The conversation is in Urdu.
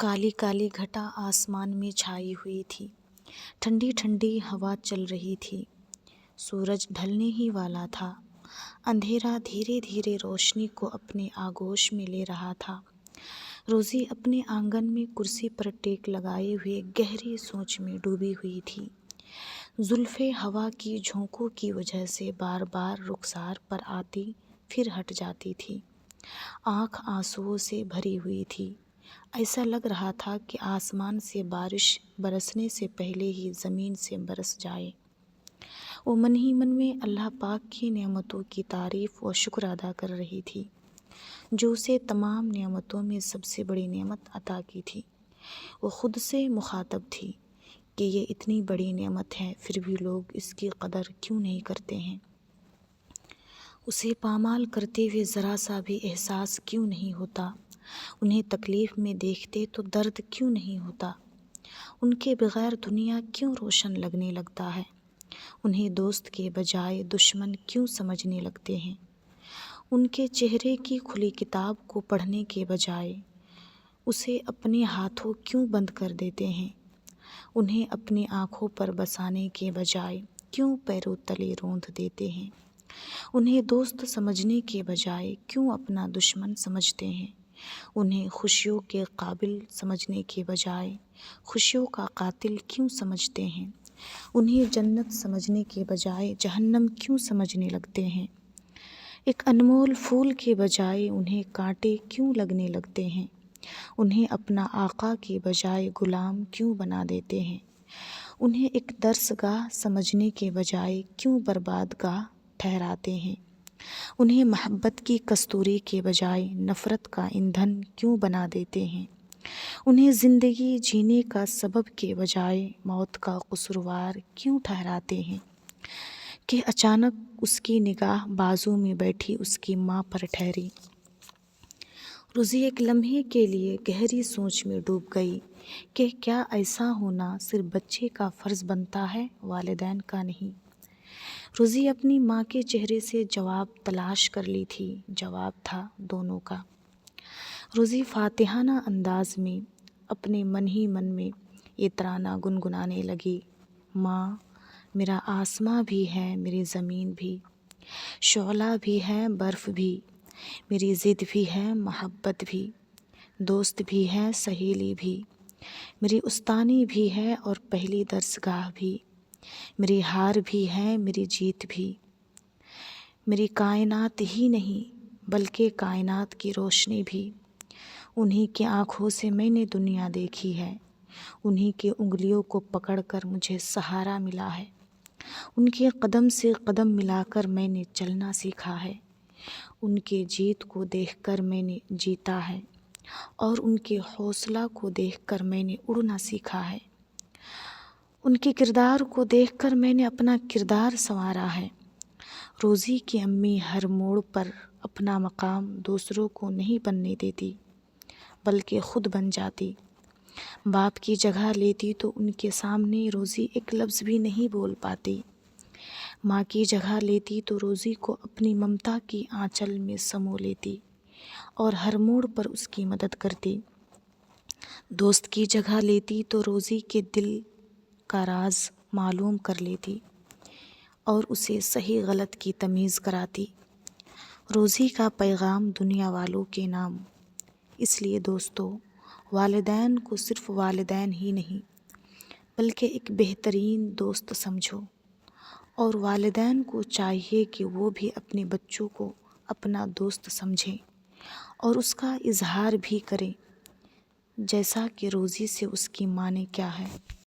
کالی کالی گھٹا آسمان میں چھائی ہوئی تھی، ٹھنڈی ٹھنڈی ہوا چل رہی تھی، سورج ڈھلنے ہی والا تھا، اندھیرا دھیرے دھیرے روشنی کو اپنے آغوش میں لے رہا تھا۔ روزی اپنے آنگن میں کرسی پر ٹیک لگائے ہوئے گہری سوچ میں ڈوبی ہوئی تھی۔ زلفیں ہوا کی جھونکوں کی وجہ سے بار بار رخسار پر آتی پھر ہٹ جاتی تھی، آنکھ آنسوؤں سے بھری ہوئی تھی۔ ایسا لگ رہا تھا کہ آسمان سے بارش برسنے سے پہلے ہی زمین سے برس جائے۔ وہ من ہی من میں اللہ پاک کی نعمتوں کی تعریف و شکر ادا کر رہی تھی، جو اسے تمام نعمتوں میں سب سے بڑی نعمت عطا کی تھی۔ وہ خود سے مخاطب تھی کہ یہ اتنی بڑی نعمت ہے، پھر بھی لوگ اس کی قدر کیوں نہیں کرتے ہیں؟ اسے پامال کرتے ہوئے ذرا سا بھی احساس کیوں نہیں ہوتا؟ انہیں تکلیف میں دیکھتے تو درد کیوں نہیں ہوتا؟ ان کے بغیر دنیا کیوں روشن لگنے لگتا ہے؟ انہیں دوست کے بجائے دشمن کیوں سمجھنے لگتے ہیں؟ ان کے چہرے کی کھلی کتاب کو پڑھنے کے بجائے اسے اپنے ہاتھوں کیوں بند کر دیتے ہیں؟ انہیں اپنی آنکھوں پر بسانے کے بجائے کیوں پیروں تلے روندھ دیتے ہیں؟ انہیں دوست سمجھنے کے بجائے کیوں اپنا دشمن سمجھتے ہیں؟ انہیں خوشیوں کے قابل سمجھنے کے بجائے خوشیوں کا قاتل کیوں سمجھتے ہیں؟ انہیں جنت سمجھنے کے بجائے جہنم کیوں سمجھنے لگتے ہیں؟ ایک انمول پھول کے بجائے انہیں کانٹے کیوں لگنے لگتے ہیں؟ انہیں اپنا آقا کے بجائے غلام کیوں بنا دیتے ہیں؟ انہیں ایک درس گاہ سمجھنے کے بجائے کیوں برباد گاہ ٹھہراتے ہیں؟ انہیں محبت کی کستوری کے بجائے نفرت کا ایندھن کیوں بنا دیتے ہیں؟ انہیں زندگی جینے کا سبب کے بجائے موت کا قصوروار کیوں ٹھہراتے ہیں؟ کہ اچانک اس کی نگاہ بازو میں بیٹھی اس کی ماں پر ٹھہری۔ روزی ایک لمحے کے لیے گہری سوچ میں ڈوب گئی کہ کیا ایسا ہونا صرف بچے کا فرض بنتا ہے، والدین کا نہیں؟ روزی اپنی ماں کے چہرے سے جواب تلاش کر لی تھی، جواب تھا دونوں کا۔ روزی فاتحانہ انداز میں اپنے من ہی من میں یہ ترانہ گنگنانے لگی: ماں، میرا آسماں بھی ہے، میری زمین بھی، شعلہ بھی ہے، برف بھی، میری ضد بھی ہے، محبت بھی، دوست بھی ہے، سہیلی بھی، میری استانی بھی ہے اور پہلی درسگاہ بھی، میری ہار بھی ہے، میری جیت بھی، میری کائنات ہی نہیں بلکہ کائنات کی روشنی بھی۔ انہی کی آنکھوں سے میں نے دنیا دیکھی ہے، انہی کی انگلیوں کو پکڑ کر مجھے سہارا ملا ہے، ان کے قدم سے قدم ملا کر میں نے چلنا سیکھا ہے، ان کے جیت کو دیکھ کر میں نے جیتا ہے اور ان کے حوصلہ کو دیکھ کر میں نے اڑنا سیکھا ہے، ان کے کردار کو دیکھ کر میں نے اپنا کردار سنوارا ہے۔ روزی کی امی ہر موڑ پر اپنا مقام دوسروں کو نہیں بننے دیتی بلکہ خود بن جاتی۔ باپ کی جگہ لیتی تو ان کے سامنے روزی ایک لفظ بھی نہیں بول پاتی۔ ماں کی جگہ لیتی تو روزی کو اپنی ممتا کی آنچل میں سمو لیتی اور ہر موڑ پر اس کی مدد کرتی۔ دوست کی جگہ لیتی تو روزی کے دل کا راز معلوم کر لیتی اور اسے صحیح غلط کی تمیز کراتی۔ روزی کا پیغام دنیا والوں کے نام۔ اس لیے دوستو، والدین کو صرف والدین ہی نہیں بلکہ ایک بہترین دوست سمجھو، اور والدین کو چاہیے کہ وہ بھی اپنے بچوں کو اپنا دوست سمجھیں اور اس کا اظہار بھی کریں، جیسا کہ روزی سے اس کی ماں نے کیا ہے۔